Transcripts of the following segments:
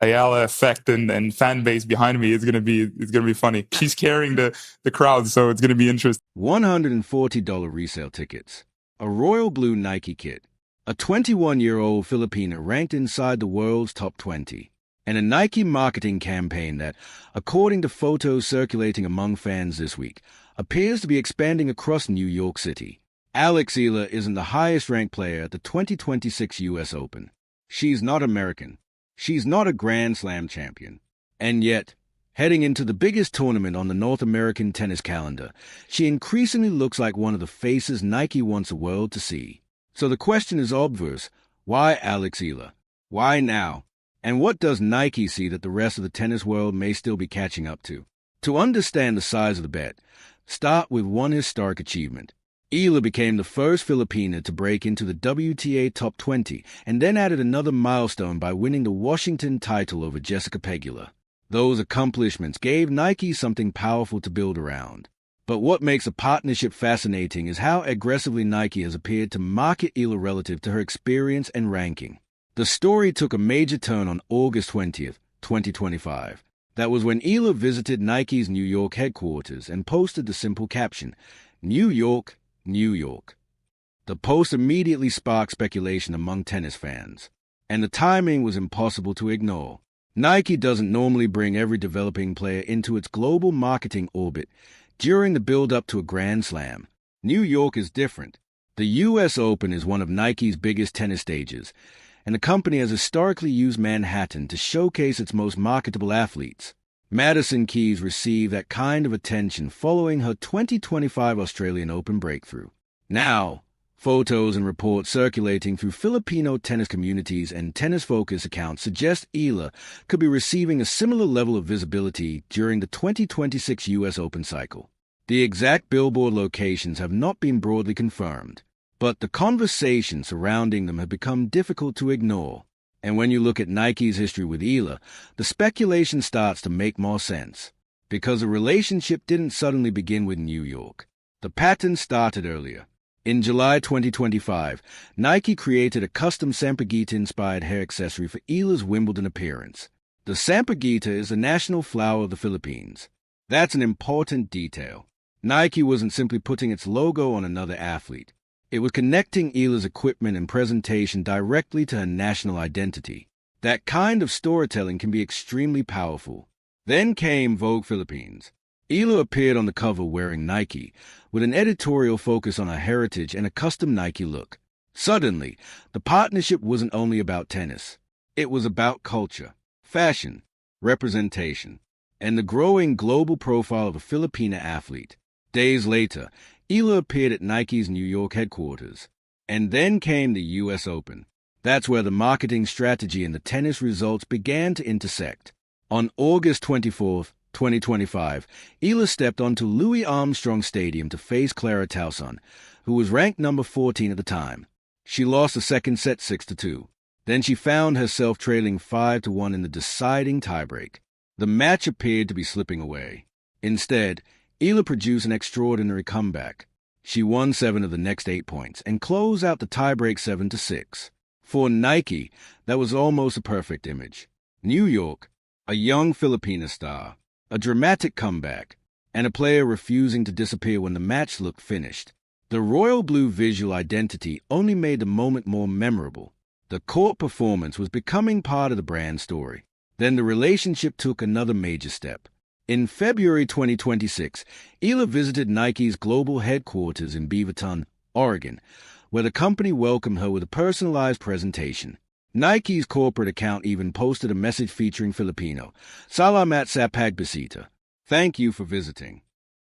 Eala effect and fan base behind me is gonna be funny. She's carrying the crowd, so it's gonna be interesting. $140 resale tickets, a royal blue Nike kit, a 21-year-old Filipina ranked inside the world's top 20, and a Nike marketing campaign that, according to photos circulating among fans this week, appears to be expanding across New York City. Eala isn't the highest-ranked player at the 2026 U.S. Open. She's not American. She's not a Grand Slam champion. And yet, heading into the biggest tournament on the North American tennis calendar, she increasingly looks like one of the faces Nike wants the world to see. So the question is obvious: why Eala? Why now? And what does Nike see that the rest of the tennis world may still be catching up to? To understand the size of the bet, start with one historic achievement. Eala became the first Filipina to break into the WTA top 20 and then added another milestone by winning the Washington title over Jessica Pegula. Those accomplishments gave Nike something powerful to build around. But what makes a partnership fascinating is how aggressively Nike has appeared to market Eala relative to her experience and ranking. The story took a major turn on August 20th, 2025. That was when Eala visited Nike's New York headquarters and posted the simple caption, "New York, New York." The post immediately sparked speculation among tennis fans, and the timing was impossible to ignore. Nike doesn't normally bring every developing player into its global marketing orbit during the build-up to a Grand Slam. New York is different. The U.S. Open is one of Nike's biggest tennis stages, and the company has historically used Manhattan to showcase its most marketable athletes. Madison Keys received that kind of attention following her 2025 Australian Open breakthrough. Now, photos and reports circulating through Filipino tennis communities and tennis-focused accounts suggest Eala could be receiving a similar level of visibility during the 2026 U.S. Open cycle. The exact billboard locations have not been broadly confirmed, but the conversation surrounding them have become difficult to ignore. And when you look at Nike's history with Eala, the speculation starts to make more sense. Because the relationship didn't suddenly begin with New York. The pattern started earlier. In July 2025, Nike created a custom Sampaguita-inspired hair accessory for Eala's Wimbledon appearance. The Sampaguita is the national flower of the Philippines. That's an important detail. Nike wasn't simply putting its logo on another athlete. It was connecting Eala's equipment and presentation directly to her national identity. That kind of storytelling can be extremely powerful. Then came Vogue Philippines. Eala appeared on the cover wearing Nike, with an editorial focus on her heritage and a custom Nike look. Suddenly, the partnership wasn't only about tennis. It was about culture, fashion, representation, and the growing global profile of a Filipina athlete. Days later, Eala appeared at Nike's New York headquarters. And then came the U.S. Open. That's where the marketing strategy and the tennis results began to intersect. On August 24th, 2025, Eala stepped onto Louis Armstrong Stadium to face Clara Tauson, who was ranked number 14 at the time. She lost the second set 6-2. Then she found herself trailing 5-1 in the deciding tiebreak. The match appeared to be slipping away. Instead, Eala produced an extraordinary comeback. She won 7 of the next 8 points and closed out the tiebreak 7-6. For Nike, that was almost a perfect image. New York, a young Filipina star, a dramatic comeback, and a player refusing to disappear when the match looked finished. The royal blue visual identity only made the moment more memorable. The court performance was becoming part of the brand story. Then the relationship took another major step. In February 2026, Eala visited Nike's global headquarters in Beaverton, Oregon, where the company welcomed her with a personalized presentation. Nike's corporate account even posted a message featuring Filipino, "Salamat sa pagbisita." Thank you for visiting.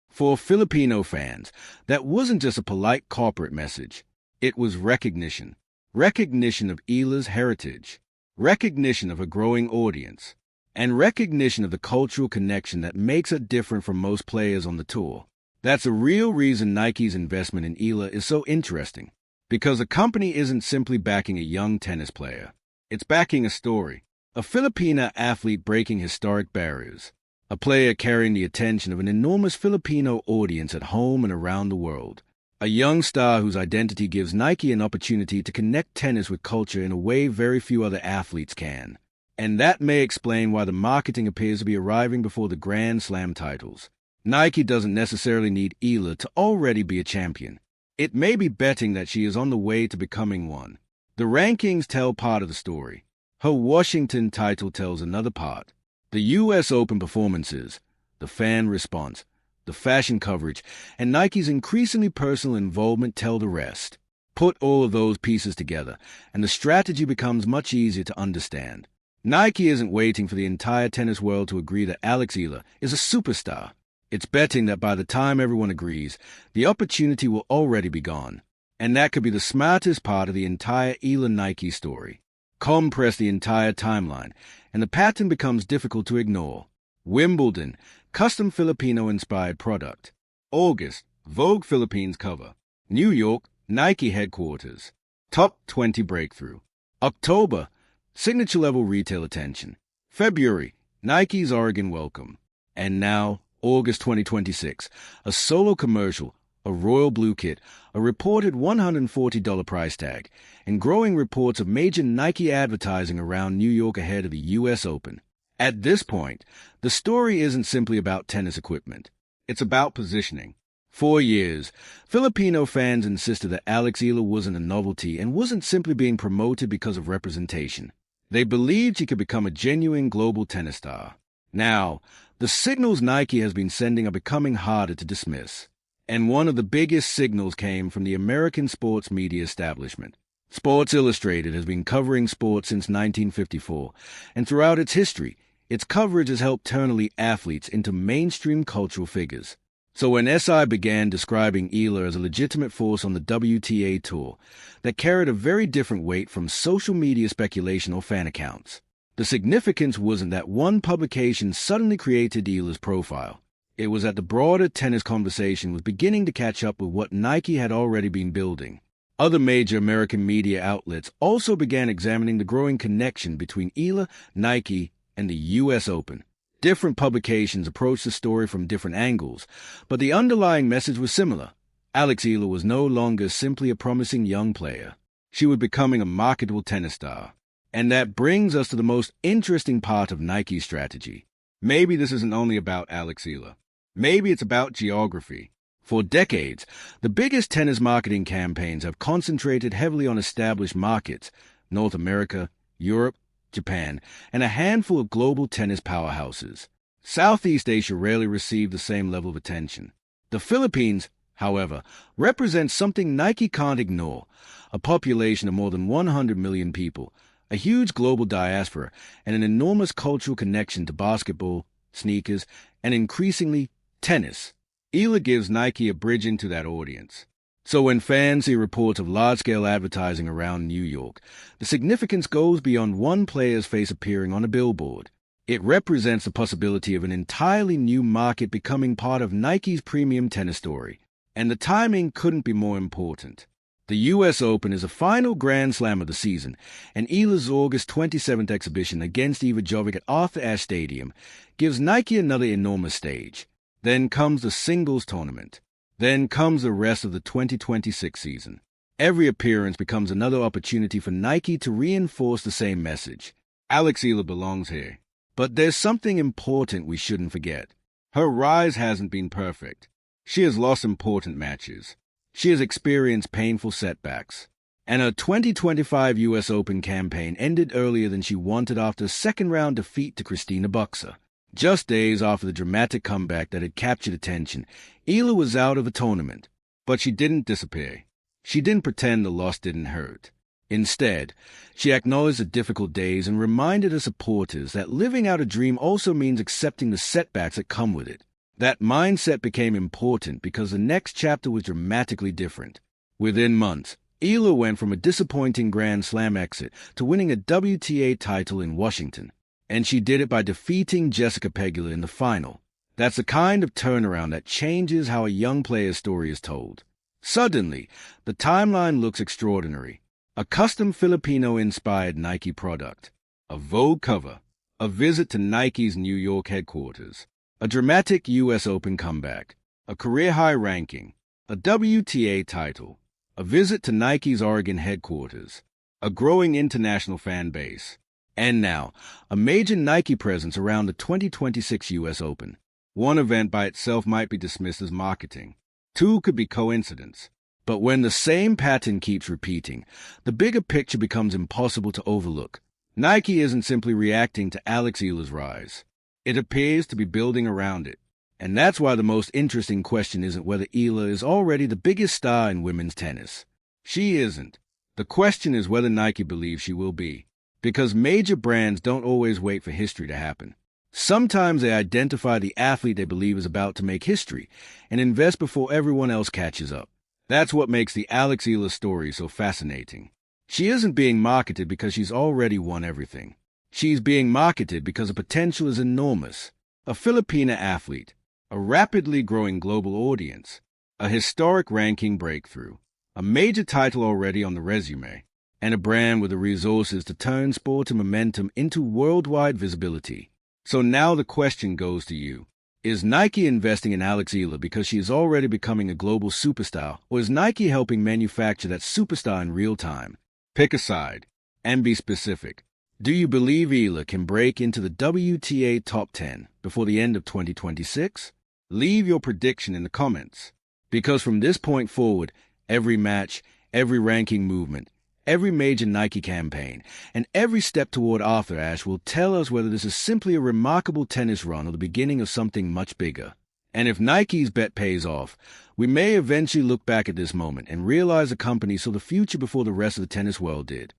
For Filipino fans, that wasn't just a polite corporate message. It was recognition. Recognition of Eala's heritage. Recognition of a growing audience. And recognition of the cultural connection that makes her different from most players on the tour. That's a real reason Nike's investment in Eala is so interesting. Because the company isn't simply backing a young tennis player. It's backing a story. A Filipina athlete breaking historic barriers. A player carrying the attention of an enormous Filipino audience at home and around the world. A young star whose identity gives Nike an opportunity to connect tennis with culture in a way very few other athletes can. And that may explain why the marketing appears to be arriving before the Grand Slam titles. Nike doesn't necessarily need Eala to already be a champion. It may be betting that she is on the way to becoming one. The rankings tell part of the story. Her Washington title tells another part. The U.S. Open performances, the fan response, the fashion coverage, and Nike's increasingly personal involvement tell the rest. Put all of those pieces together, and the strategy becomes much easier to understand. Nike isn't waiting for the entire tennis world to agree that Alex Eala is a superstar. It's betting that by the time everyone agrees, the opportunity will already be gone. And that could be the smartest part of the entire Eala-Nike story. Compress the entire timeline, and the pattern becomes difficult to ignore. Wimbledon, custom Filipino-inspired product. August, Vogue Philippines cover. New York, Nike headquarters. Top 20 breakthrough. October, signature-level retail attention. February, Nike's Oregon welcome. And now, August 2026, a solo commercial, a royal blue kit, a reported $140 price tag, and growing reports of major Nike advertising around New York ahead of the U.S. Open. At this point, the story isn't simply about tennis equipment. It's about positioning. For years, Filipino fans insisted that Alex Eala wasn't a novelty and wasn't simply being promoted because of representation. They believed she could become a genuine global tennis star. Now, the signals Nike has been sending are becoming harder to dismiss. And one of the biggest signals came from the American sports media establishment. Sports Illustrated has been covering sports since 1954, and throughout its history, its coverage has helped turn elite athletes into mainstream cultural figures. So when SI began describing Eala as a legitimate force on the WTA tour, that carried a very different weight from social media speculation or fan accounts. The significance wasn't that one publication suddenly created Eala's profile. It was that the broader tennis conversation was beginning to catch up with what Nike had already been building. Other major American media outlets also began examining the growing connection between Eala, Nike, and the U.S. Open. Different publications approached the story from different angles, but the underlying message was similar. Alex Eala was no longer simply a promising young player. She was becoming a marketable tennis star. And that brings us to the most interesting part of Nike's strategy. Maybe this isn't only about Alex Eala. Maybe it's about geography. For decades, the biggest tennis marketing campaigns have concentrated heavily on established markets, North America, Europe, Japan, and a handful of global tennis powerhouses. Southeast Asia rarely received the same level of attention. The Philippines, however, represents something Nike can't ignore: a population of more than 100 million people, a huge global diaspora, and an enormous cultural connection to basketball, sneakers, and increasingly, tennis. Eala gives Nike a bridge into that audience. So when fans see reports of large-scale advertising around New York, the significance goes beyond one player's face appearing on a billboard. It represents the possibility of an entirely new market becoming part of Nike's premium tennis story. And the timing couldn't be more important. The U.S. Open is the final Grand Slam of the season, and Eala's August 27th exhibition against Eva Jovic at Arthur Ashe Stadium gives Nike another enormous stage. Then comes the singles tournament. Then comes the rest of the 2026 season. Every appearance becomes another opportunity for Nike to reinforce the same message. Alex Eala belongs here. But there's something important we shouldn't forget. Her rise hasn't been perfect. She has lost important matches. She has experienced painful setbacks. And her 2025 U.S. Open campaign ended earlier than she wanted after a second-round defeat to Christina Buxer. Just days after the dramatic comeback that had captured attention, Eala was out of the tournament. But she didn't disappear. She didn't pretend the loss didn't hurt. Instead, she acknowledged the difficult days and reminded her supporters that living out a dream also means accepting the setbacks that come with it. That mindset became important because the next chapter was dramatically different. Within months, Eala went from a disappointing Grand Slam exit to winning a WTA title in Washington. And she did it by defeating Jessica Pegula in the final. That's the kind of turnaround that changes how a young player's story is told. Suddenly, the timeline looks extraordinary. A custom Filipino-inspired Nike product, a Vogue cover, a visit to Nike's New York headquarters, a dramatic U.S. Open comeback, a career-high ranking, a WTA title, a visit to Nike's Oregon headquarters, a growing international fan base. And now, a major Nike presence around the 2026 US Open. One event by itself might be dismissed as marketing. Two could be coincidence. But when the same pattern keeps repeating, the bigger picture becomes impossible to overlook. Nike isn't simply reacting to Alex Eala's rise. It appears to be building around it. And that's why the most interesting question isn't whether Eala is already the biggest star in women's tennis. She isn't. The question is whether Nike believes she will be. Because major brands don't always wait for history to happen. Sometimes they identify the athlete they believe is about to make history and invest before everyone else catches up. That's what makes the Alex Eala story so fascinating. She isn't being marketed because she's already won everything. She's being marketed because the potential is enormous. A Filipina athlete, a rapidly growing global audience, a historic ranking breakthrough, a major title already on the resume, and a brand with the resources to turn sport and momentum into worldwide visibility. So now the question goes to you. Is Nike investing in Alex Eala because she is already becoming a global superstar, or is Nike helping manufacture that superstar in real time? Pick a side, and be specific. Do you believe Eala can break into the WTA top 10 before the end of 2026? Leave your prediction in the comments. Because from this point forward, every match, every ranking movement, every major Nike campaign, and every step toward Arthur Ashe will tell us whether this is simply a remarkable tennis run or the beginning of something much bigger. And if Nike's bet pays off, we may eventually look back at this moment and realize the company saw the future before the rest of the tennis world did.